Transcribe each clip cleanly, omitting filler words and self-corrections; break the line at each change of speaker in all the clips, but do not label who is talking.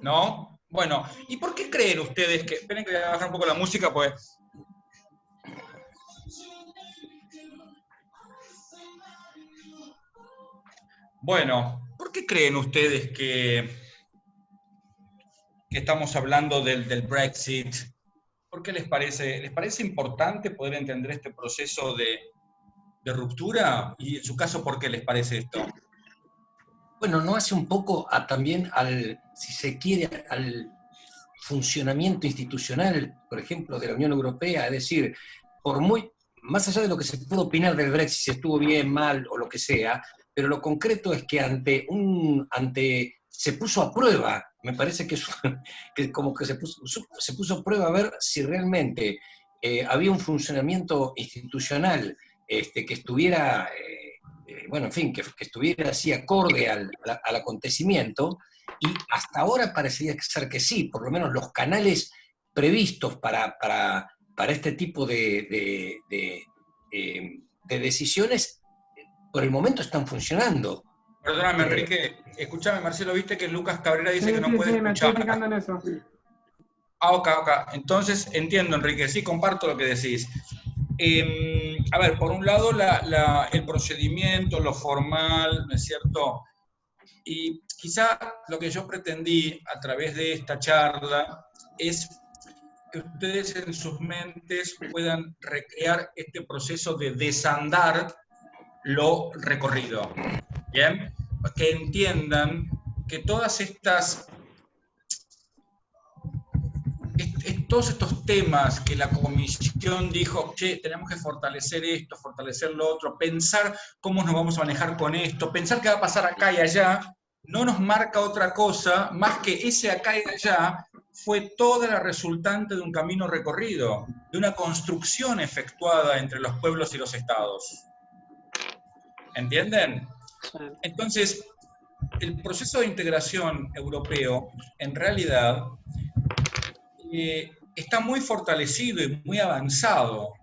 ¿No? Bueno, ¿y por qué creen ustedes que... Esperen que voy a bajar un poco la música, pues... Bueno, ¿por qué creen ustedes que estamos hablando del Brexit? ¿Por qué les parece importante poder entender este proceso de ruptura? Y en su caso, ¿por qué les parece esto?
Bueno, ¿no hace un poco también al, si se quiere, al funcionamiento institucional, por ejemplo, de la Unión Europea? Es decir, por muy, más allá de lo que se puede opinar del Brexit, si estuvo bien, mal o lo que sea, pero lo concreto es que se puso a prueba, me parece que como que se puso a prueba a ver si realmente había un funcionamiento institucional que estuviera, bueno, en fin, que estuviera así acorde al acontecimiento, y hasta ahora parecería ser que sí, por lo menos los canales previstos para este tipo de decisiones por el momento están funcionando.
Perdóname, Enrique. Escúchame, Marcelo, viste que Lucas Cabrera dice que no puede
Sí, me estoy
escuchar.
fijando en eso.
Ah, ok. Entonces, entiendo, Enrique, sí, comparto lo que decís. A ver, por un lado, el procedimiento, lo formal, ¿no es cierto? Y quizá lo que yo pretendí a través de esta charla es que ustedes en sus mentes puedan recrear este proceso de desandar lo recorrido. ¿Bien? Que entiendan que todos estos temas que la comisión dijo, che, tenemos que fortalecer esto, fortalecer lo otro, pensar cómo nos vamos a manejar con esto, pensar qué va a pasar acá y allá, no nos marca otra cosa más que ese acá y allá fue toda la resultante de un camino recorrido, de una construcción efectuada entre los pueblos y los estados. ¿Entienden? Entonces, el proceso de integración europeo, en realidad, está muy fortalecido y muy avanzado,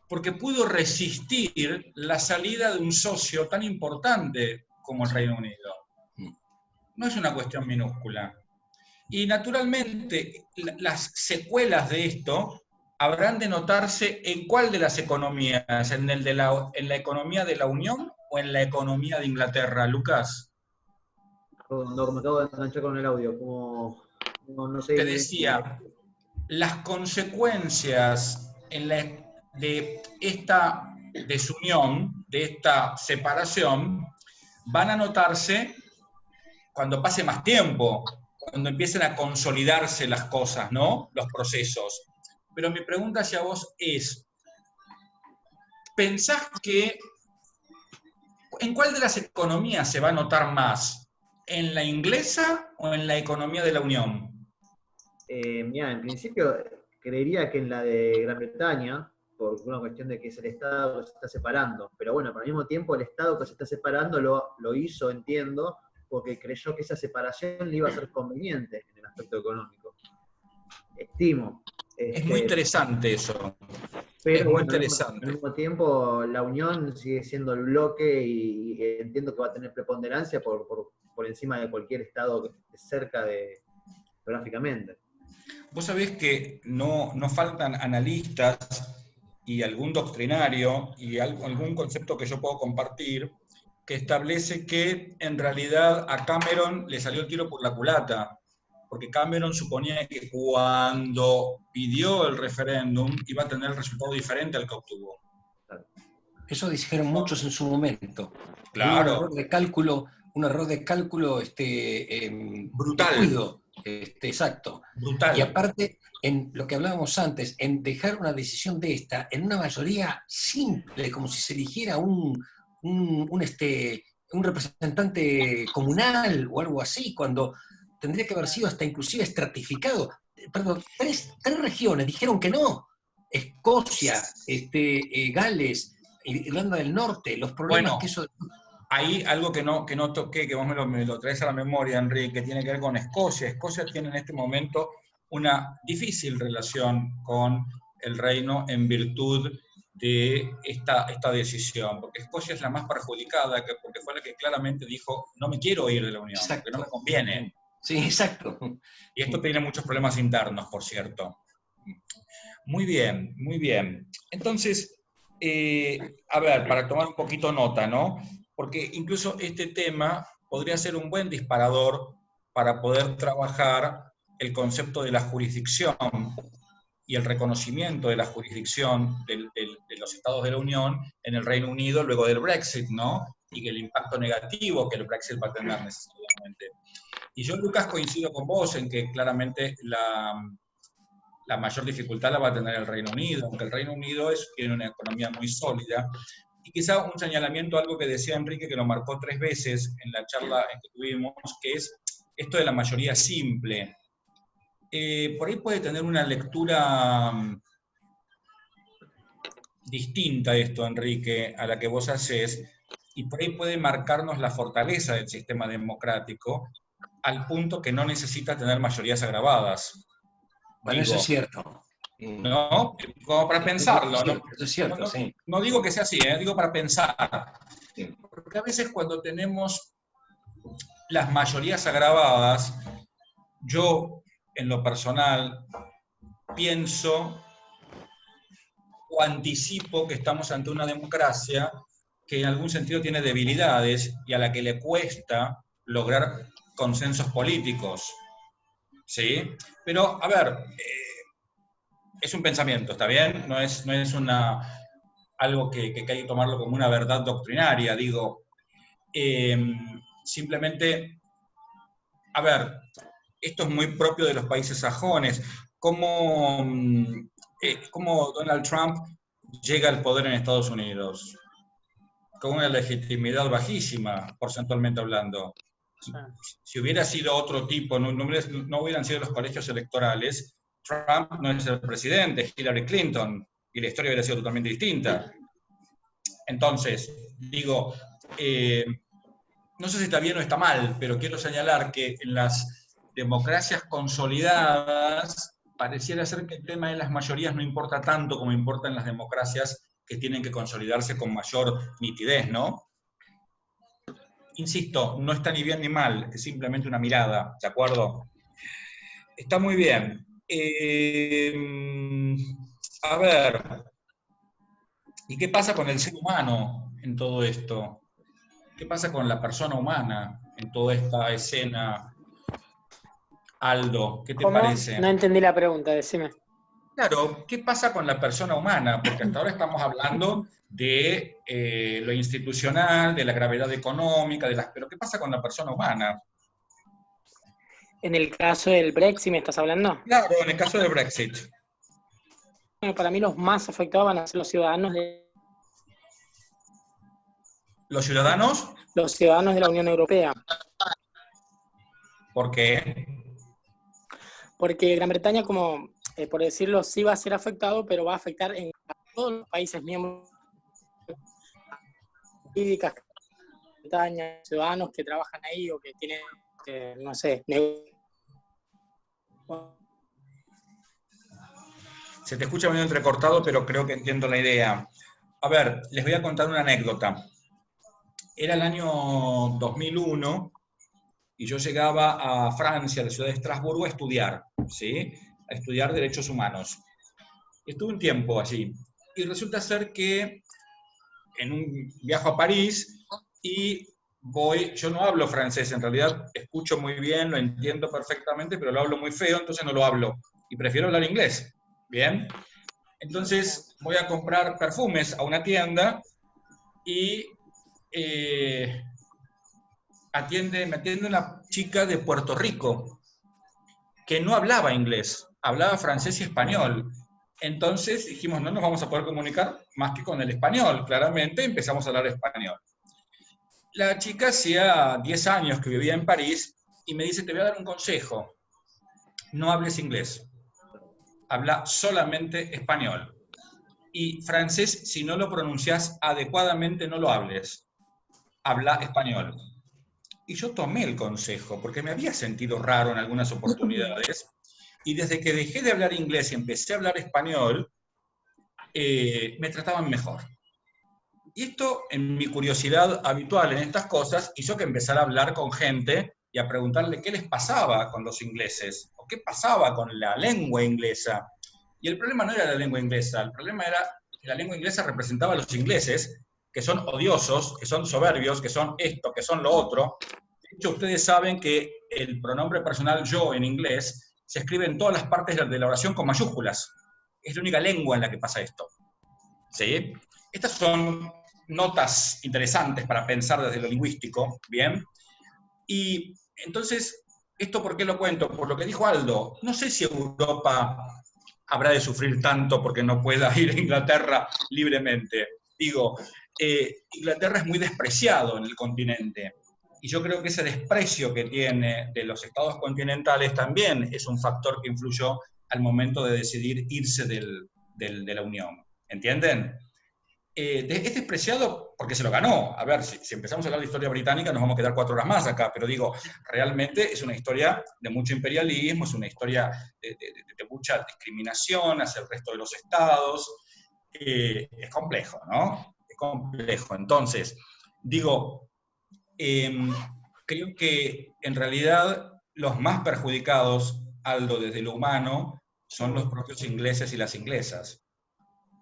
porque pudo resistir la salida de un socio tan importante como el Reino Unido. No es una cuestión minúscula. Y naturalmente, las secuelas de esto habrán de notarse en cuál de las economías, en la economía de la Unión o en la economía de Inglaterra, Lucas.
No, me acabo de enganchar con el audio, como no sé.
Te decía, las consecuencias de esta desunión, de esta separación, van a notarse cuando pase más tiempo, cuando empiecen a consolidarse las cosas, ¿no? Los procesos. Pero mi pregunta hacia vos es, ¿pensás que en cuál de las economías se va a notar más? ¿En la inglesa o en la economía de la Unión?
Mira, en principio creería que en la de Gran Bretaña, por una cuestión de que es el Estado que se está separando. Pero bueno, pero al mismo tiempo el Estado que se está separando lo hizo, entiendo, porque creyó que esa separación le iba a ser conveniente en el aspecto económico. Estimo.
Es muy interesante eso.
Pero
es muy
bueno,
interesante.
al mismo tiempo la Unión sigue siendo el bloque y entiendo que va a tener preponderancia por encima de cualquier Estado que esté cerca geográficamente.
Vos sabés que no faltan analistas y algún doctrinario y algún concepto que yo puedo compartir que establece que en realidad a Cameron le salió el tiro por la culata, porque Cameron suponía que cuando pidió el referéndum iba a tener el resultado diferente al que obtuvo.
Eso dijeron muchos en su momento.
Claro.
Un error de cálculo
brutal.
Descuido, exacto.
Brutal.
Y aparte, en lo que hablábamos antes, en dejar una decisión de esta en una mayoría simple, como si se eligiera un representante comunal o algo así, cuando tendría que haber sido hasta inclusive estratificado. Perdón, tres regiones dijeron que no. Escocia, Gales, Irlanda del Norte, los problemas que eso...
Hay algo que no toqué, que vos me lo traes a la memoria, Enrique, que tiene que ver con Escocia. Escocia tiene en este momento una difícil relación con el reino en virtud de esta decisión, porque Escocia es la más perjudicada, porque fue la que claramente dijo, no me quiero ir de la Unión, porque no me conviene.
Sí, exacto.
Y esto tiene muchos problemas internos, por cierto. Muy bien, muy bien. Entonces, a ver, para tomar un poquito nota, ¿no? Porque incluso este tema podría ser un buen disparador para poder trabajar el concepto de la jurisdicción y el reconocimiento de la jurisdicción de los Estados de la Unión en el Reino Unido luego del Brexit, ¿no? Y el impacto negativo que el Brexit va a tener necesariamente. Y yo, Lucas, coincido con vos en que claramente la mayor dificultad la va a tener el Reino Unido, aunque el Reino Unido tiene una economía muy sólida. Y quizá un señalamiento, algo que decía Enrique, que lo marcó 3 veces en la charla que tuvimos, que es esto de la mayoría simple. Por ahí puede tener una lectura distinta esto, Enrique, a la que vos hacés, y por ahí puede marcarnos la fortaleza del sistema democrático, al punto que no necesita tener mayorías agravadas.
Bueno,
Digo,
eso es cierto.
¿no? Como para pensarlo, ¿no?
Eso es cierto, sí.
No digo que sea así, digo para pensar. Porque a veces cuando tenemos las mayorías agravadas, yo, en lo personal, pienso o anticipo que estamos ante una democracia que en algún sentido tiene debilidades y a la que le cuesta lograr consensos políticos. ¿Sí? Pero, a ver, es un pensamiento, ¿está bien? No es algo que hay que tomarlo como una verdad doctrinaria, digo. Simplemente, a ver, esto es muy propio de los países sajones. ¿Cómo Donald Trump llega al poder en Estados Unidos? Con una legitimidad bajísima, porcentualmente hablando. Si hubiera sido otro tipo, no hubieran sido los colegios electorales, Trump no es el presidente, Hillary Clinton, y la historia hubiera sido totalmente distinta. Entonces, digo, no sé si está bien o está mal, pero quiero señalar que en las democracias consolidadas pareciera ser que el tema de las mayorías no importa tanto como importa en las democracias que tienen que consolidarse con mayor nitidez, ¿no? Insisto, no está ni bien ni mal, es simplemente una mirada, ¿de acuerdo? Está muy bien. A ver, ¿y qué pasa con el ser humano en todo esto? ¿Qué pasa con la persona humana en toda esta escena? Aldo, ¿qué te
¿Cómo?
parece?
No entendí la pregunta, decime.
Claro, ¿qué pasa con la persona humana? Porque hasta ahora estamos hablando de lo institucional, de la gravedad económica, pero ¿qué pasa con la persona humana?
En el caso del Brexit, ¿me estás hablando?
Claro, en el caso del Brexit.
Bueno, para mí los más afectados van a ser los ciudadanos
¿Los ciudadanos?
los ciudadanos de la Unión Europea.
¿Por qué?
Porque Gran Bretaña, como por decirlo, sí va a ser afectado, pero va a afectar en todos los países miembros políticas, Bretaña, ciudadanos que trabajan ahí o que tienen, no sé,
Se te escucha medio entrecortado, pero creo que entiendo la idea. A ver, les voy a contar una anécdota. Era el año 2001 y yo llegaba a Francia, a la ciudad de Estrasburgo, a estudiar, ¿sí? A estudiar Derechos Humanos. Estuve un tiempo allí y resulta ser que en un viaje a París y yo no hablo francés, en realidad escucho muy bien, lo entiendo perfectamente, pero lo hablo muy feo, entonces no lo hablo y prefiero hablar inglés. Bien, entonces voy a comprar perfumes a una tienda y me atiende una chica de Puerto Rico que no hablaba inglés, hablaba francés y español. Entonces dijimos, no nos vamos a poder comunicar más que con el español, claramente empezamos a hablar español. La chica hacía 10 años que vivía en París y me dice, te voy a dar un consejo, no hables inglés. Habla solamente español. Y francés, si no lo pronuncias adecuadamente, no lo hables. Habla español. Y yo tomé el consejo, porque me había sentido raro en algunas oportunidades. Y desde que dejé de hablar inglés y empecé a hablar español, me trataban mejor. Y esto, en mi curiosidad habitual en estas cosas, hizo que empezara a hablar con gente y a preguntarle qué les pasaba con los ingleses, o qué pasaba con la lengua inglesa. Y el problema no era la lengua inglesa, el problema era que la lengua inglesa representaba a los ingleses, que son odiosos, que son soberbios, que son esto, que son lo otro. De hecho, ustedes saben que el pronombre personal yo en inglés se escribe en todas las partes de la oración con mayúsculas. Es la única lengua en la que pasa esto. ¿Sí? Estas son notas interesantes para pensar desde lo lingüístico, ¿bien? Y entonces, ¿esto por qué lo cuento? Por lo que dijo Aldo. No sé si Europa habrá de sufrir tanto porque no pueda ir a Inglaterra libremente. Digo, Inglaterra es muy despreciado en el continente. Y yo creo que ese desprecio que tiene de los estados continentales también es un factor que influyó al momento de decidir irse de la Unión. ¿Entienden? Es despreciado porque se lo ganó. A ver, si empezamos a hablar de historia británica nos vamos a quedar 4 horas más acá, pero digo, realmente es una historia de mucho imperialismo, es una historia de mucha discriminación hacia el resto de los estados. Es complejo, ¿no? Es complejo. Entonces, digo, creo que en realidad los más perjudicados, Aldo, desde lo humano, son los propios ingleses y las inglesas,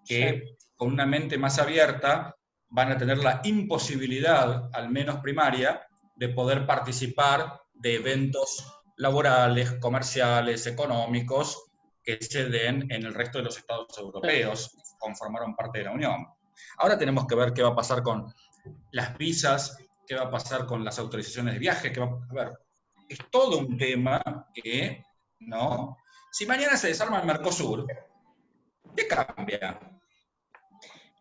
que con una mente más abierta van a tener la imposibilidad, al menos primaria, de poder participar de eventos laborales, comerciales, económicos, que se den en el resto de los estados europeos, que conformaron parte de la Unión. Ahora tenemos que ver qué va a pasar con las visas, qué va a pasar con las autorizaciones de viaje, a ver, es todo un tema que, ¿no? Si mañana se desarma el Mercosur, ¿qué cambia?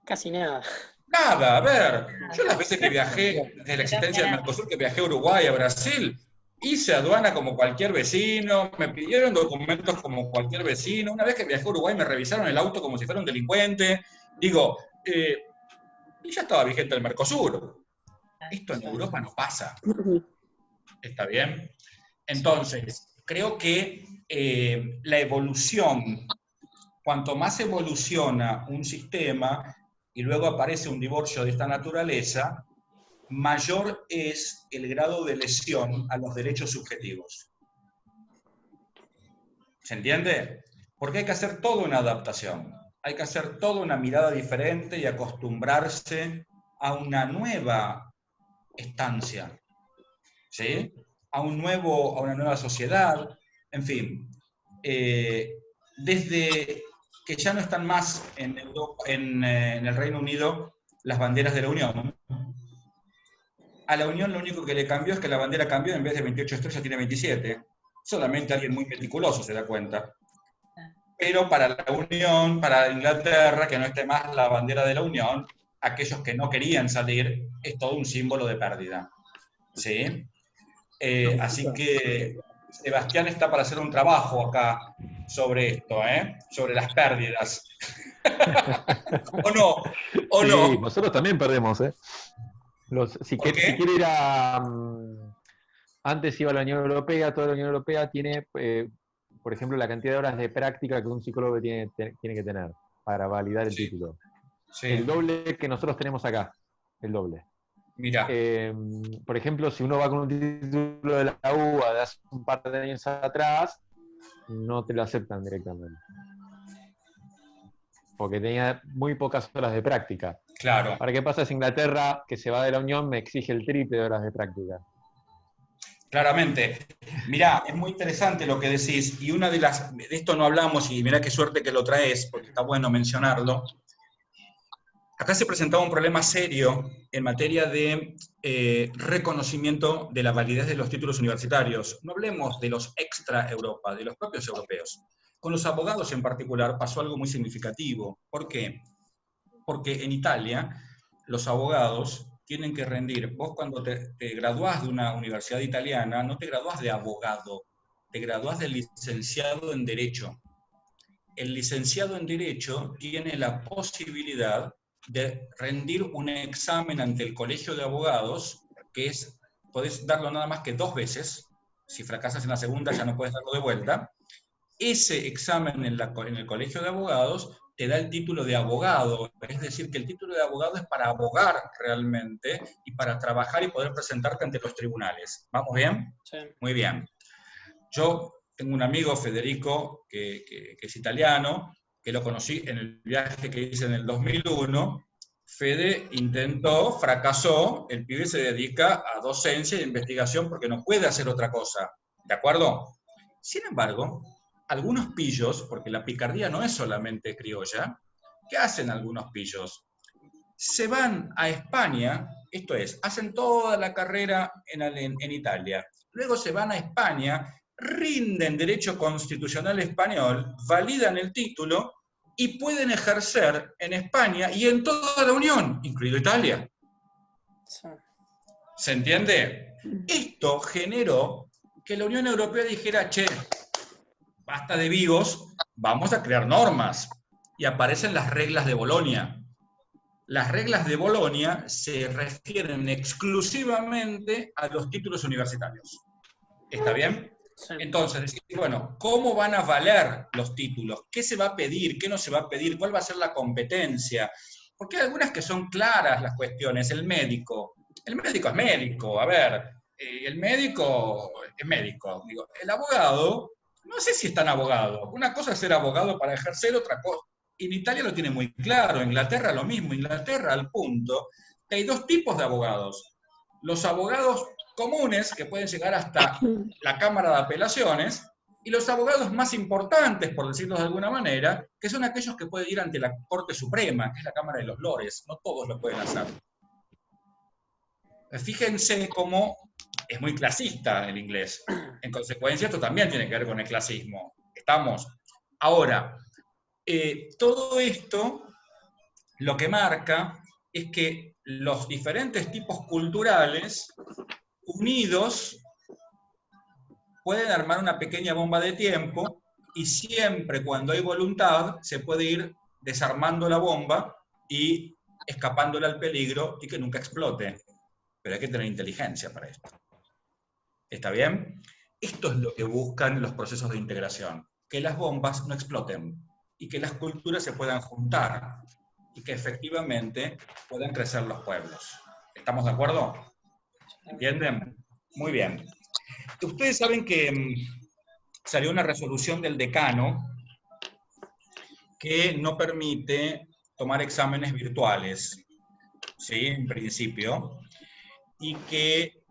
Casi nada.
Nada, a ver, yo las veces que viajé, desde la existencia del Mercosur, que viajé a Uruguay, a Brasil, hice aduana como cualquier vecino, me pidieron documentos como cualquier vecino, una vez que viajé a Uruguay me revisaron el auto como si fuera un delincuente, digo, y ya estaba vigente el Mercosur. Esto en Europa no pasa. ¿Está bien? Entonces, creo que la evolución, cuanto más evoluciona un sistema y luego aparece un divorcio de esta naturaleza, mayor es el grado de lesión a los derechos subjetivos. ¿Se entiende? Porque hay que hacer toda una adaptación, hay que hacer toda una mirada diferente y acostumbrarse a una nueva estancia, ¿sí? A una nueva sociedad, en fin. Desde que ya no están más en Europa, en el Reino Unido las banderas de la Unión. A la Unión lo único que le cambió es que la bandera cambió, en vez de 28 estrellas tiene 27. Solamente alguien muy meticuloso se da cuenta. Pero para la Unión, para Inglaterra, que no esté más la bandera de la Unión, aquellos que no querían salir, es todo un símbolo de pérdida. ¿Sí? Así que Sebastián está para hacer un trabajo acá sobre esto, sobre las pérdidas. ¿O no? ¿O
sí,
no?
nosotros también perdemos, ¿eh? Si quiere ir a... antes iba a la Unión Europea, toda la Unión Europea tiene, por ejemplo, la cantidad de horas de práctica que un psicólogo tiene que tener para validar el título.
Sí.
El doble que nosotros tenemos acá, el doble.
Mira.
Por ejemplo, si uno va con un título de la UBA de hace un par de años atrás, no te lo aceptan directamente. Porque tenía muy pocas horas de práctica.
Claro.
Ahora, ¿qué pasa si Inglaterra, que se va de la Unión, me exige el triple de horas de práctica?
Claramente. Mirá, es muy interesante lo que decís, y una de esto no hablamos, y mirá qué suerte que lo traes, porque está bueno mencionarlo. Acá se presentaba un problema serio en materia de reconocimiento de la validez de los títulos universitarios. No hablemos de los extra Europa, de los propios europeos. Con los abogados en particular pasó algo muy significativo. ¿Por qué? Porque en Italia los abogados tienen que rendir. Vos cuando te graduás de una universidad italiana, no te graduás de abogado, te graduás de licenciado en Derecho. El licenciado en Derecho tiene la posibilidad de rendir un examen ante el Colegio de Abogados, que podés darlo nada más que 2 veces. Si fracasas en la segunda ya no puedes darlo de vuelta. Ese examen en el Colegio de Abogados te da el título de abogado, es decir, que el título de abogado es para abogar realmente y para trabajar y poder presentarte ante los tribunales. ¿Vamos bien?
Sí.
Muy bien. Yo tengo un amigo, Federico, que es italiano, que lo conocí en el viaje que hice en el 2001. Fede intentó, fracasó, el pibe se dedica a docencia e investigación porque no puede hacer otra cosa, ¿de acuerdo? Sin embargo, algunos pillos, porque la picardía no es solamente criolla, ¿qué hacen algunos pillos? Se van a España, esto es, hacen toda la carrera en Italia, luego se van a España, rinden derecho constitucional español, validan el título y pueden ejercer en España y en toda la Unión, incluido Italia.
Sí.
¿Se entiende? Esto generó que la Unión Europea dijera, che, basta de vivos, vamos a crear normas. Y aparecen las reglas de Bolonia. Las reglas de Bolonia se refieren exclusivamente a los títulos universitarios. ¿Está bien?
Sí.
Entonces, decir, bueno, ¿cómo van a valer los títulos? ¿Qué se va a pedir? ¿Qué no se va a pedir? ¿Cuál va a ser la competencia? Porque hay algunas que son claras las cuestiones. El médico es médico. A ver, el médico es médico. Digo, el abogado, no sé si es tan abogado. Una cosa es ser abogado para ejercer, otra cosa. En Italia lo tiene muy claro, en Inglaterra lo mismo. Inglaterra al punto que hay dos tipos de abogados. Los abogados comunes, que pueden llegar hasta la Cámara de Apelaciones, y los abogados más importantes, por decirlo de alguna manera, que son aquellos que pueden ir ante la Corte Suprema, que es la Cámara de los Lores. No todos lo pueden hacer. Fíjense cómo es muy clasista el inglés. En consecuencia, esto también tiene que ver con el clasismo. ¿Estamos? Ahora, todo esto lo que marca es que los diferentes tipos culturales unidos pueden armar una pequeña bomba de tiempo y siempre cuando hay voluntad se puede ir desarmando la bomba y escapándole al peligro y que nunca explote. Pero hay que tener inteligencia para esto. ¿Está bien? Esto es lo que buscan los procesos de integración, que las bombas no exploten y que las culturas se puedan juntar y que efectivamente puedan crecer los pueblos. ¿Estamos de acuerdo? ¿Entienden? Muy bien. Ustedes saben que salió una resolución del decano que no permite tomar exámenes virtuales, ¿sí? En principio, y que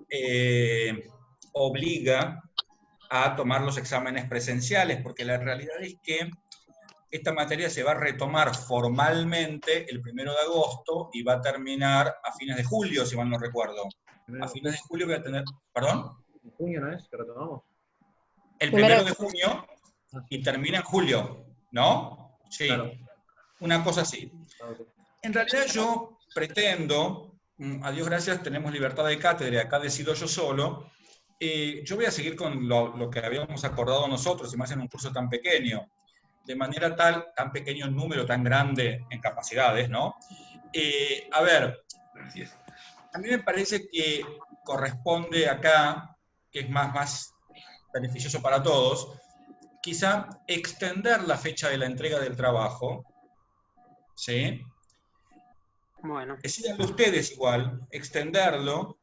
obliga a tomar los exámenes presenciales, porque la realidad es que esta materia se va a retomar formalmente el 1 de agosto y va a terminar a fines de julio, si mal no recuerdo. A fines de julio voy a tener... ¿Perdón?
¿En junio no es que retomamos?
El 1 de junio y termina en julio, ¿no? Sí, claro. Una cosa así. En realidad yo pretendo, a Dios gracias tenemos libertad de cátedra, acá decido yo solo, yo voy a seguir con lo que habíamos acordado nosotros, y más en un curso tan pequeño, de manera tan pequeño en número, tan grande en capacidades, ¿no? A ver, a mí me parece que corresponde acá, que es más beneficioso para todos, quizá extender la fecha de la entrega del trabajo, ¿sí?
Bueno.
Decídanlo ustedes igual, extenderlo,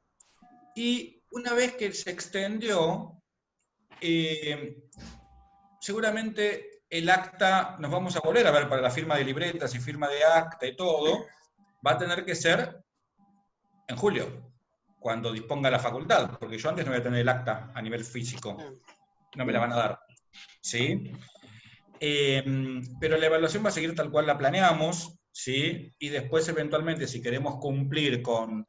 y una vez que se extendió, seguramente el acta, nos vamos a volver a ver para la firma de libretas y firma de acta y todo, va a tener que ser en julio, cuando disponga la facultad, porque yo antes no voy a tener el acta a nivel físico, no me la van a dar, ¿sí? Pero la evaluación va a seguir tal cual la planeamos, ¿sí? Y después eventualmente si queremos cumplir con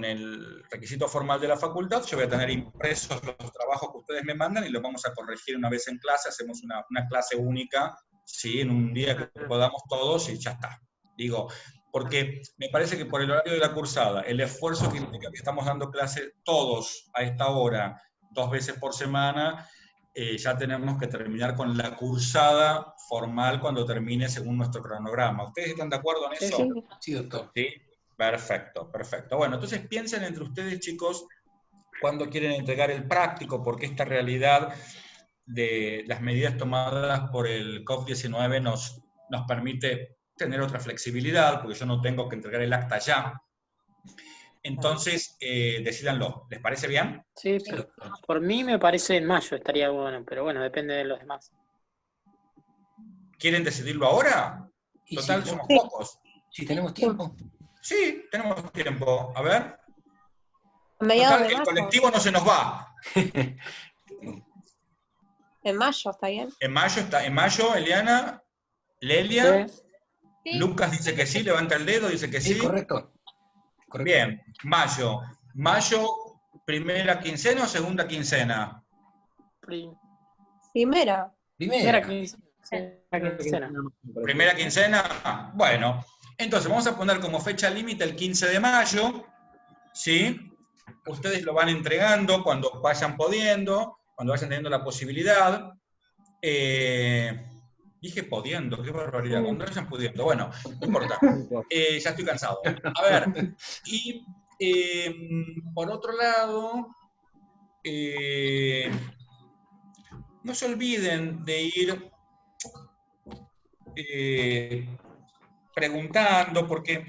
el requisito formal de la facultad, yo voy a tener impresos los trabajos que ustedes me mandan y los vamos a corregir una vez en clase, hacemos una clase única, ¿sí? En un día que podamos todos y ya está. Digo, porque me parece que por el horario de la cursada, el esfuerzo que implica que estamos dando clase todos a esta hora, 2 veces por semana, ya tenemos que terminar con la cursada formal cuando termine según nuestro cronograma. ¿Ustedes están de acuerdo en eso?
Sí, doctor.
¿Sí? Perfecto, perfecto. Bueno, entonces piensen entre ustedes, chicos, cuándo quieren entregar el práctico, porque esta realidad de las medidas tomadas por el COVID-19 nos permite tener otra flexibilidad, porque yo no tengo que entregar el acta ya. Entonces, decídanlo. ¿Les parece bien?
Sí, por mí me parece en mayo estaría bueno, pero bueno, depende de los demás.
¿Quieren decidirlo ahora?
Y
Total,
si,
somos pocos.
si tenemos tiempo.
Sí, tenemos tiempo. A ver.
A mediados
Total,
de
el
mayo.
colectivo no se nos va.
En mayo, ¿está bien?
En mayo, Eliana, Lelia,
Sí.
Sí.
Lucas dice que sí, levanta el dedo, dice que sí.
Sí, correcto.
Bien, mayo. Mayo, primera quincena o segunda quincena.
Primera.
Primera
Primera.
quincena.
Primera quincena, bueno. Entonces vamos a poner como fecha límite el 15 de mayo, ¿sí? Ustedes lo van entregando cuando vayan pudiendo, cuando vayan teniendo la posibilidad. Dije pudiendo, qué barbaridad, cuando vayan pudiendo. Bueno, no importa, ya estoy cansado. A ver, y por otro lado, no se olviden de ir preguntando, porque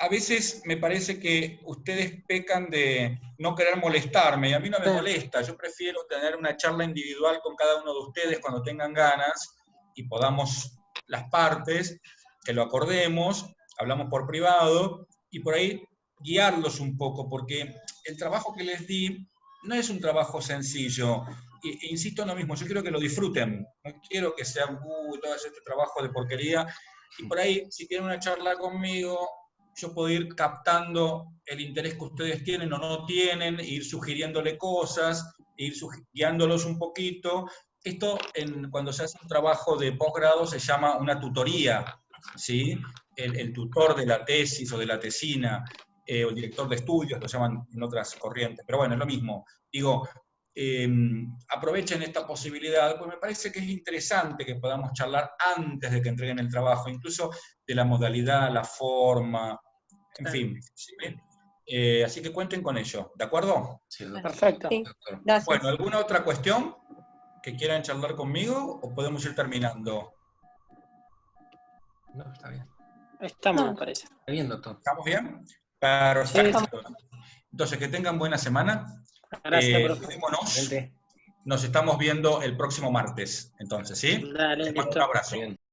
a veces me parece que ustedes pecan de no querer molestarme, y a mí no me molesta, yo prefiero tener una charla individual con cada uno de ustedes cuando tengan ganas, y podamos las partes, que lo acordemos, hablamos por privado, y por ahí guiarlos un poco, porque el trabajo que les di no es un trabajo sencillo, e insisto en lo mismo, yo quiero que lo disfruten, no quiero que sean, todo este trabajo de porquería, y por ahí, si tienen una charla conmigo, yo puedo ir captando el interés que ustedes tienen o no tienen, e ir sugiriéndole cosas, e ir guiándolos un poquito. Esto, cuando se hace un trabajo de posgrado, se llama una tutoría, ¿sí? El tutor de la tesis o de la tesina, o el director de estudios, lo llaman en otras corrientes, pero bueno, es lo mismo. Digo, aprovechen esta posibilidad, pues me parece que es interesante que podamos charlar antes de que entreguen el trabajo, incluso de la modalidad, la forma, en fin. ¿Sí? Así que cuenten con ello, ¿de acuerdo?
Sí, doctor.
Perfecto.
Sí, gracias.
Bueno, ¿alguna otra cuestión que quieran charlar conmigo o podemos ir terminando?
No, está bien.
Estamos,
No.
me parece.
Está bien, doctor.
¿Estamos bien? Perfecto. Entonces, que tengan buena semana.
Gracias, profe.
Cuidémonos.
Excelente.
Nos estamos viendo el próximo martes, entonces, ¿sí?
Dale,
Les mando
listo.
un abrazo.
Bien.